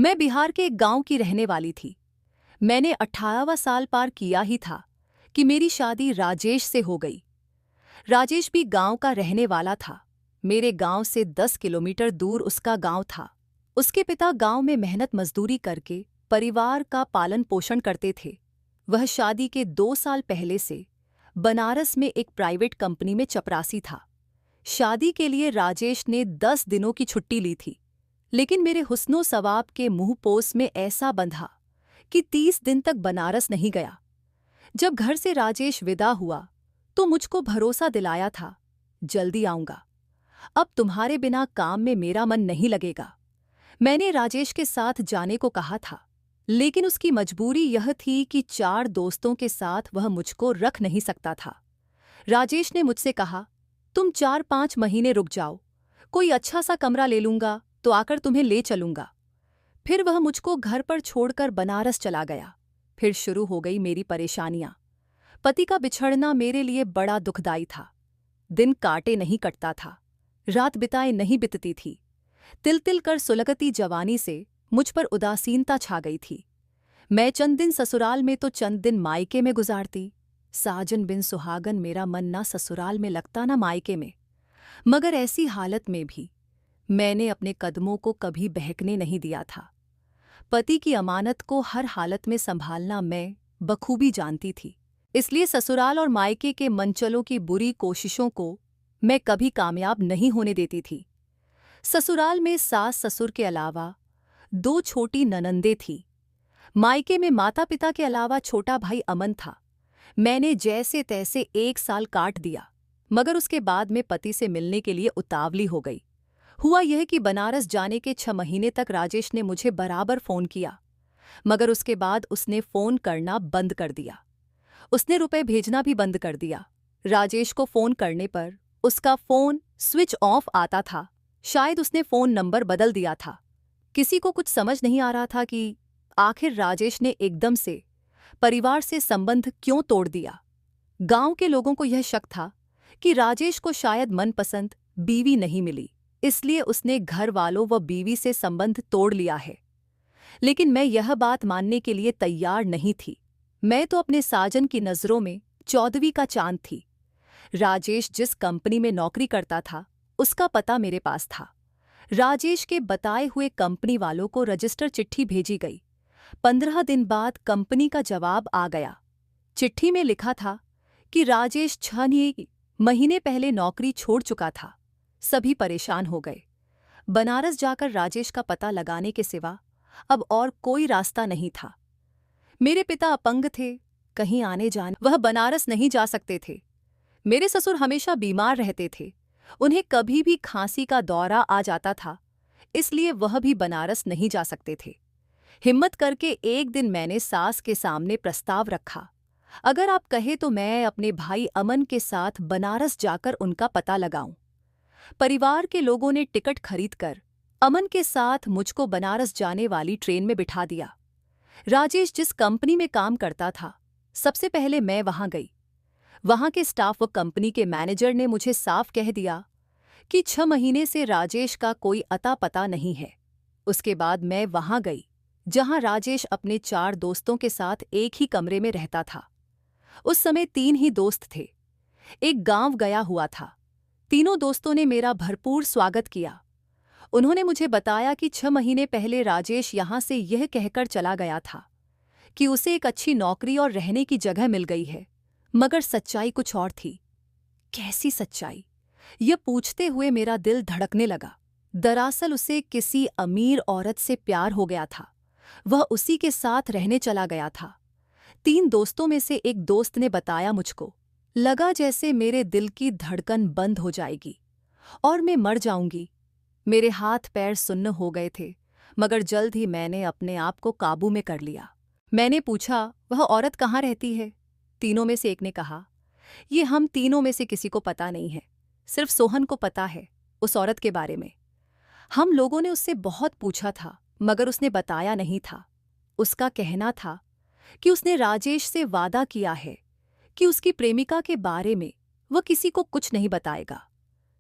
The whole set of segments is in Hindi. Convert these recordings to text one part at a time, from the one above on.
मैं बिहार के एक गांव की रहने वाली थी। मैंने 18वां साल पार किया ही था कि मेरी शादी राजेश से हो गई। राजेश भी गांव का रहने वाला था। मेरे गांव से 10 किलोमीटर दूर उसका गांव था। उसके पिता गांव में मेहनत मजदूरी करके परिवार का पालन पोषण करते थे। वह शादी के 2 साल पहले से बनारस में एक प्राइवेट कंपनी में चपरासी था। शादी के लिए राजेश ने 10 दिनों की छुट्टी ली थी, लेकिन मेरे हुस्नो सवाब के मुंहपोस में ऐसा बंधा कि 30 दिन तक बनारस नहीं गया। जब घर से राजेश विदा हुआ तो मुझको भरोसा दिलाया था, जल्दी आऊंगा, अब तुम्हारे बिना काम में मेरा मन नहीं लगेगा। मैंने राजेश के साथ जाने को कहा था, लेकिन उसकी मजबूरी यह थी कि 4 दोस्तों के साथ वह मुझको रख नहीं सकता था। राजेश ने मुझसे कहा, तुम 4-5 महीने रुक जाओ, कोई अच्छा सा कमरा ले लूंगा तो आकर तुम्हें ले चलूंगा। फिर वह मुझको घर पर छोड़कर बनारस चला गया। फिर शुरू हो गई मेरी परेशानियां। पति का बिछड़ना मेरे लिए बड़ा दुखदाई था। दिन काटे नहीं कटता था, रात बिताए नहीं बितती थी। तिल तिल कर सुलगती जवानी से मुझ पर उदासीनता छा गई थी। मैं चंद दिन ससुराल में तो चंद दिन मायके में गुजारती। साजन बिन सुहागन मेरा मन ना ससुराल में लगता ना मायके में। मगर ऐसी हालत में भी मैंने अपने कदमों को कभी बहकने नहीं दिया था। पति की अमानत को हर हालत में संभालना मैं बखूबी जानती थी, इसलिए ससुराल और मायके के मनचलों की बुरी कोशिशों को मैं कभी कामयाब नहीं होने देती थी। ससुराल में सास ससुर के अलावा 2 छोटी ननंदें थीं। मायके में माता पिता के अलावा छोटा भाई अमन था। मैंने जैसे तैसे 1 साल काट दिया, मगर उसके बाद में पति से मिलने के लिए उतावली हो गई। हुआ यह कि बनारस जाने के 6 महीने तक राजेश ने मुझे बराबर फ़ोन किया, मगर उसके बाद उसने फ़ोन करना बंद कर दिया। उसने रुपए भेजना भी बंद कर दिया। राजेश को फ़ोन करने पर उसका फ़ोन स्विच ऑफ आता था। शायद उसने फ़ोन नंबर बदल दिया था। किसी को कुछ समझ नहीं आ रहा था कि आखिर राजेश ने एकदम से परिवार से संबंध क्यों तोड़ दिया। गांव के लोगों को यह शक था कि राजेश को शायद मनपसंद बीवी नहीं मिली, इसलिए उसने घर वालों व बीवी से संबंध तोड़ लिया है। लेकिन मैं यह बात मानने के लिए तैयार नहीं थी। मैं तो अपने साजन की नज़रों में 14वीं का चांद थी। राजेश जिस कंपनी में नौकरी करता था उसका पता मेरे पास था। राजेश के बताए हुए कंपनी वालों को रजिस्टर चिट्ठी भेजी गई। 15 दिन बाद कंपनी का जवाब आ गया। चिट्ठी में लिखा था कि राजेश 6 महीने पहले नौकरी छोड़ चुका था। सभी परेशान हो गए। बनारस जाकर राजेश का पता लगाने के सिवा अब और कोई रास्ता नहीं था। मेरे पिता अपंग थे, कहीं आने जाने वह बनारस नहीं जा सकते थे। मेरे ससुर हमेशा बीमार रहते थे, उन्हें कभी भी खांसी का दौरा आ जाता था, इसलिए वह भी बनारस नहीं जा सकते थे। हिम्मत करके एक दिन मैंने सास के सामने प्रस्ताव रखा, अगर आप कहे तो मैं अपने भाई अमन के साथ बनारस जाकर उनका पता लगाऊं। परिवार के लोगों ने टिकट खरीदकर अमन के साथ मुझको बनारस जाने वाली ट्रेन में बिठा दिया। राजेश जिस कंपनी में काम करता था, सबसे पहले मैं वहां गई। वहां के स्टाफ व कंपनी के मैनेजर ने मुझे साफ कह दिया कि 6 महीने से राजेश का कोई अता पता नहीं है। उसके बाद मैं वहां गई जहां राजेश अपने 4 दोस्तों के साथ एक ही कमरे में रहता था। उस समय 3 ही दोस्त थे। एक गांव गया हुआ था। तीनों दोस्तों ने मेरा भरपूर स्वागत किया। उन्होंने मुझे बताया कि 6 महीने पहले राजेश यहां से यह कहकर चला गया था कि उसे एक अच्छी नौकरी और रहने की जगह मिल गई है, मगर सच्चाई कुछ और थी। कैसी सच्चाई? यह पूछते हुए मेरा दिल धड़कने लगा। दरअसल उसे किसी अमीर औरत से प्यार हो गया था। वह उसी के साथ रहने चला गया था। 3 दोस्तों में से एक दोस्त ने बताया मुझको, लगा जैसे मेरे दिल की धड़कन बंद हो जाएगी और मैं मर जाऊंगी। मेरे हाथ पैर सुन्न हो गए थे, मगर जल्द ही मैंने अपने आप को काबू में कर लिया। मैंने पूछा, वह औरत कहाँ रहती है? तीनों में से एक ने कहा, ये हम तीनों में से किसी को पता नहीं है, सिर्फ सोहन को पता है उस औरत के बारे में। हम लोगों ने उससे बहुत पूछा था, मगर उसने बताया नहीं था। उसका कहना था कि उसने राजेश से वादा किया है कि उसकी प्रेमिका के बारे में वह किसी को कुछ नहीं बताएगा।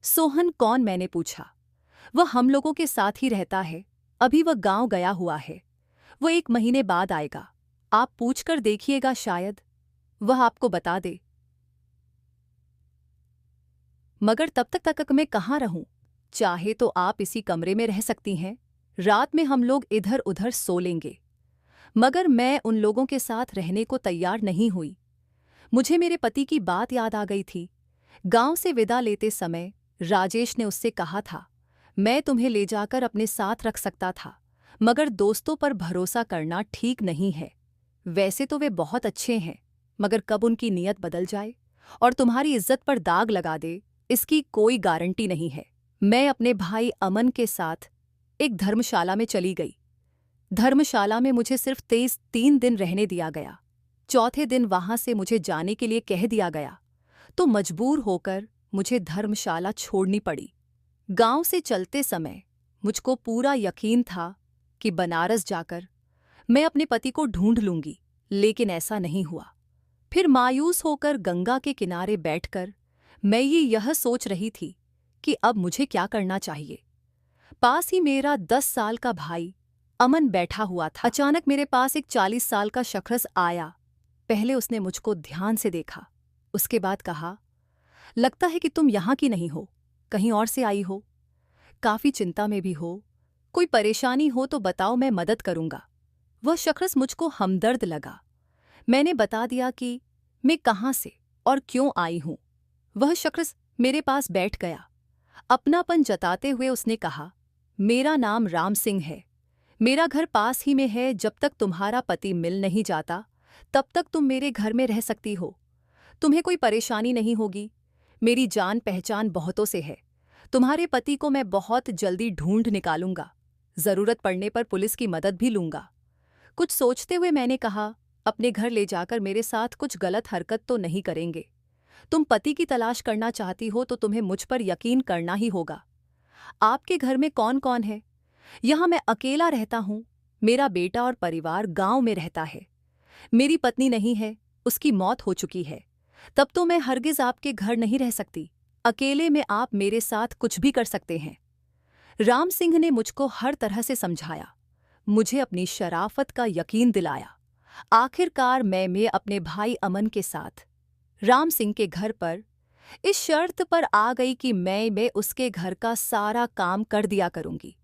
सोहन कौन? मैंने पूछा। वह हम लोगों के साथ ही रहता है, अभी वह गांव गया हुआ है। वो 1 महीने बाद आएगा। आप पूछकर देखिएगा, शायद वह आपको बता दे। मगर तब तक मैं कहाँ रहूं? चाहे तो आप इसी कमरे में रह सकती हैं। रात में हम लोग इधर उधर सो लेंगे। मगर मैं उन लोगों के साथ रहने को तैयार नहीं हुई। मुझे मेरे पति की बात याद आ गई थी। गांव से विदा लेते समय राजेश ने उससे कहा था, मैं तुम्हें ले जाकर अपने साथ रख सकता था, मगर दोस्तों पर भरोसा करना ठीक नहीं है। वैसे तो वे बहुत अच्छे हैं, मगर कब उनकी नीयत बदल जाए और तुम्हारी इज्जत पर दाग लगा दे, इसकी कोई गारंटी नहीं है। मैं अपने भाई अमन के साथ एक धर्मशाला में चली गई। धर्मशाला में मुझे सिर्फ 3 दिन रहने दिया गया। चौथे दिन वहां से मुझे जाने के लिए कह दिया गया, तो मजबूर होकर मुझे धर्मशाला छोड़नी पड़ी। गांव से चलते समय मुझको पूरा यकीन था कि बनारस जाकर मैं अपने पति को ढूंढ लूंगी, लेकिन ऐसा नहीं हुआ। फिर मायूस होकर गंगा के किनारे बैठकर मैं यह सोच रही थी कि अब मुझे क्या करना चाहिए। पास ही मेरा 10 साल का भाई अमन बैठा हुआ था। अचानक मेरे पास एक 40 साल का शख्स आया। पहले उसने मुझको ध्यान से देखा, उसके बाद कहा, लगता है कि तुम यहाँ की नहीं हो, कहीं और से आई हो। काफी चिंता में भी हो, कोई परेशानी हो तो बताओ, मैं मदद करूंगा। वह शख्स मुझको हमदर्द लगा। मैंने बता दिया कि मैं कहाँ से और क्यों आई हूं। वह शख्स मेरे पास बैठ गया। अपनापन जताते हुए उसने कहा, मेरा नाम राम सिंह है, मेरा घर पास ही में है। जब तक तुम्हारा पति मिल नहीं जाता तब तक तुम मेरे घर में रह सकती हो, तुम्हें कोई परेशानी नहीं होगी। मेरी जान पहचान बहुतों से है, तुम्हारे पति को मैं बहुत जल्दी ढूंढ निकालूंगा, जरूरत पड़ने पर पुलिस की मदद भी लूंगा। कुछ सोचते हुए मैंने कहा, अपने घर ले जाकर मेरे साथ कुछ गलत हरकत तो नहीं करेंगे। तुम पति की तलाश करना चाहती हो तो तुम्हें मुझ पर यकीन करना ही होगा। आपके घर में कौन कौन है? यहाँ मैं अकेला रहता हूँ, मेरा बेटा और परिवार गांव में रहता है। मेरी पत्नी नहीं है, उसकी मौत हो चुकी है। तब तो मैं हरगिज आपके घर नहीं रह सकती। अकेले में आप मेरे साथ कुछ भी कर सकते हैं। राम सिंह ने मुझको हर तरह से समझाया, मुझे अपनी शराफत का यकीन दिलाया। आखिरकार मैं अपने भाई अमन के साथ राम सिंह के घर पर इस शर्त पर आ गई कि मैं उसके घर का सारा काम कर दिया करूंगी,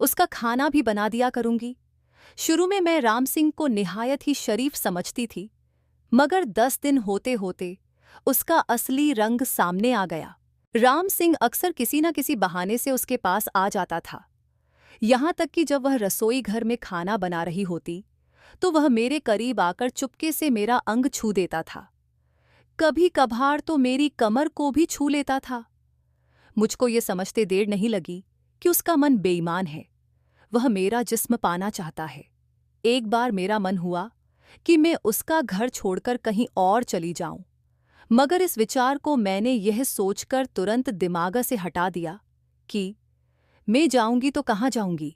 उसका खाना भी बना दिया करूंगी। शुरू में मैं राम सिंह को निहायत ही शरीफ समझती थी, मगर 10 दिन होते होते उसका असली रंग सामने आ गया। राम सिंह अक्सर किसी न किसी बहाने से उसके पास आ जाता था। यहाँ तक कि जब वह रसोई घर में खाना बना रही होती तो वह मेरे करीब आकर चुपके से मेरा अंग छू देता था। कभी कभार तो मेरी कमर को भी छू लेता था। मुझको ये समझते देर नहीं लगी कि उसका मन बेईमान है, वह मेरा जिस्म पाना चाहता है। एक बार मेरा मन हुआ कि मैं उसका घर छोड़कर कहीं और चली जाऊं, मगर इस विचार को मैंने यह सोचकर तुरंत दिमाग से हटा दिया कि मैं जाऊंगी तो कहाँ जाऊंगी।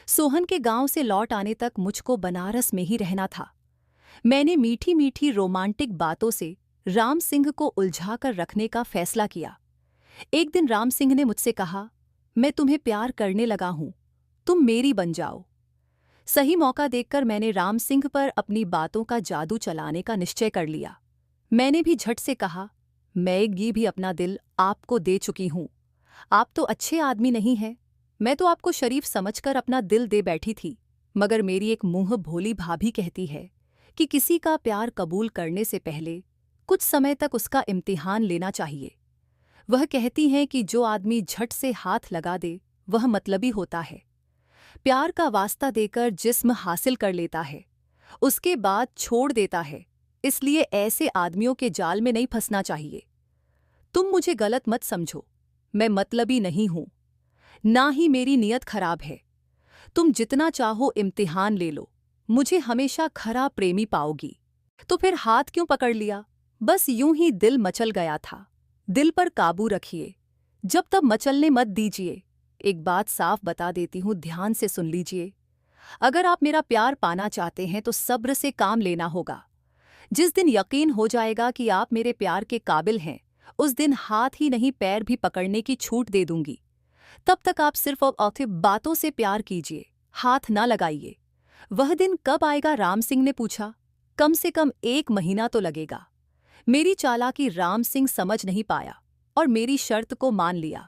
सोहन के गांव से लौट आने तक मुझको बनारस में ही रहना था। मैंने मीठी मीठी रोमांटिक बातों से राम सिंह को उलझाकर रखने का फैसला किया। एक दिन राम सिंह ने मुझसे कहा, मैं तुम्हें प्यार करने लगा हूं, तुम मेरी बन जाओ। सही मौका देखकर मैंने राम सिंह पर अपनी बातों का जादू चलाने का निश्चय कर लिया। मैंने भी झट से कहा, मैं ये भी अपना दिल आपको दे चुकी हूं। आप तो अच्छे आदमी नहीं हैं, मैं तो आपको शरीफ समझकर अपना दिल दे बैठी थी, मगर मेरी एक मुंह भोली भाभी कहती है कि किसी का प्यार कबूल करने से पहले कुछ समय तक उसका इम्तिहान लेना चाहिए। वह कहती हैं कि जो आदमी झट से हाथ लगा दे वह मतलबी होता है, प्यार का वास्ता देकर जिस्म हासिल कर लेता है, उसके बाद छोड़ देता है। इसलिए ऐसे आदमियों के जाल में नहीं फंसना चाहिए। तुम मुझे गलत मत समझो, मैं मतलबी नहीं हूं, ना ही मेरी नीयत खराब है। तुम जितना चाहो इम्तिहान ले लो, मुझे हमेशा खरा प्रेमी पाओगी। तो फिर हाथ क्यों पकड़ लिया? बस यूं ही दिल मचल गया था। दिल पर काबू रखिए, जब तब मचलने मत दीजिए। एक बात साफ बता देती हूं, ध्यान से सुन लीजिए। अगर आप मेरा प्यार पाना चाहते हैं तो सब्र से काम लेना होगा। जिस दिन यकीन हो जाएगा कि आप मेरे प्यार के काबिल हैं, उस दिन हाथ ही नहीं पैर भी पकड़ने की छूट दे दूंगी। तब तक आप सिर्फ और सिर्फ बातों से प्यार कीजिए, हाथ ना लगाइए। वह दिन कब आएगा? राम सिंह ने पूछा। कम से कम 1 महीना तो लगेगा। मेरी चालाकी राम सिंह समझ नहीं पाया और मेरी शर्त को मान लिया।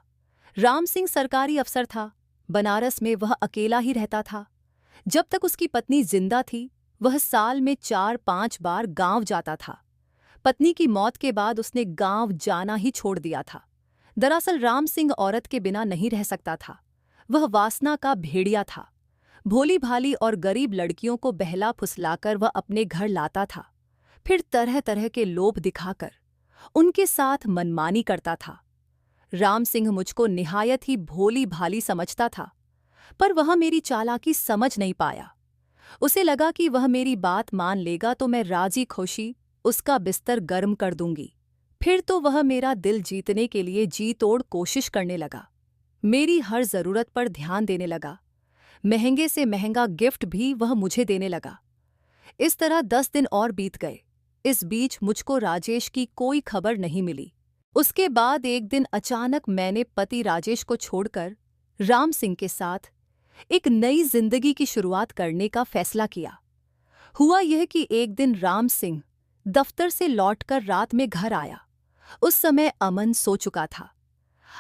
राम सिंह सरकारी अफसर था। बनारस में वह अकेला ही रहता था। जब तक उसकी पत्नी जिंदा थी, वह साल में 4-5 बार गांव जाता था। पत्नी की मौत के बाद उसने गांव जाना ही छोड़ दिया था। दरअसल राम सिंह औरत के बिना नहीं रह सकता था। वह वासना का भेड़िया था। भोली भाली और गरीब लड़कियों को बहला फुसलाकर वह अपने घर लाता था, फिर तरह तरह के लोभ दिखाकर उनके साथ मनमानी करता था। राम सिंह मुझको निहायत ही भोली भाली समझता था, पर वह मेरी चालाकी समझ नहीं पाया। उसे लगा कि वह मेरी बात मान लेगा तो मैं राजी खुशी उसका बिस्तर गर्म कर दूंगी। फिर तो वह मेरा दिल जीतने के लिए जी तोड़ कोशिश करने लगा। मेरी हर जरूरत पर ध्यान देने लगा। महंगे से महंगा गिफ्ट भी वह मुझे देने लगा। इस तरह 10 दिन और बीत गए। इस बीच मुझको राजेश की कोई खबर नहीं मिली। उसके बाद एक दिन अचानक मैंने पति राजेश को छोड़कर राम सिंह के साथ एक नई जिंदगी की शुरुआत करने का फैसला किया। हुआ यह कि एक दिन राम सिंह दफ्तर से लौटकर रात में घर आया। उस समय अमन सो चुका था।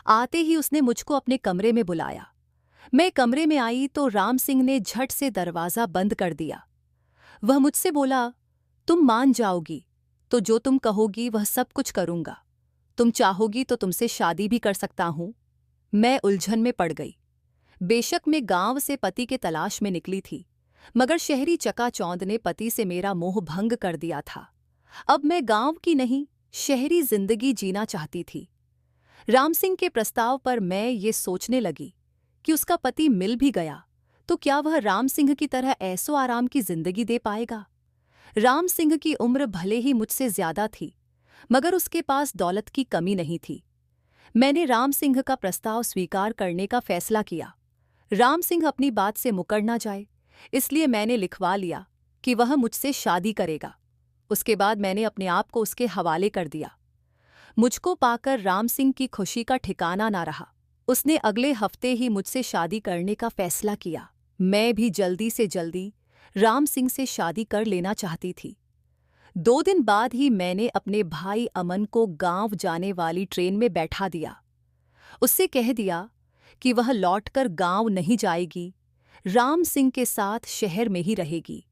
आते ही उसने मुझको अपने कमरे में बुलाया। मैं कमरे में आई तो राम सिंह ने झट से दरवाज़ा बंद कर दिया। वह मुझसे बोला, तुम मान जाओगी तो जो तुम कहोगी वह सब कुछ करूंगा। तुम चाहोगी तो तुमसे शादी भी कर सकता हूं। मैं उलझन में पड़ गई। बेशक मैं गांव से पति के तलाश में निकली थी, मगर शहरी चकाचौंध ने पति से मेरा मोह भंग कर दिया था। अब मैं गांव की नहीं, शहरी जिंदगी जीना चाहती थी। राम सिंह के प्रस्ताव पर मैं ये सोचने लगी कि उसका पति मिल भी गया तो क्या वह राम सिंह की तरह ऐसो आराम की जिंदगी दे पाएगा। राम सिंह की उम्र भले ही मुझसे ज्यादा थी, मगर उसके पास दौलत की कमी नहीं थी। मैंने राम सिंह का प्रस्ताव स्वीकार करने का फैसला किया। राम सिंह अपनी बात से मुकर ना जाए, इसलिए मैंने लिखवा लिया कि वह मुझसे शादी करेगा। उसके बाद मैंने अपने आप को उसके हवाले कर दिया। मुझको पाकर राम सिंह की खुशी का ठिकाना ना रहा। उसने अगले हफ्ते ही मुझसे शादी करने का फैसला किया। मैं भी जल्दी से जल्दी राम सिंह से शादी कर लेना चाहती थी। 2 दिन बाद ही मैंने अपने भाई अमन को गांव जाने वाली ट्रेन में बैठा दिया। उससे कह दिया कि वह लौटकर गांव नहीं जाएगी, राम सिंह के साथ शहर में ही रहेगी।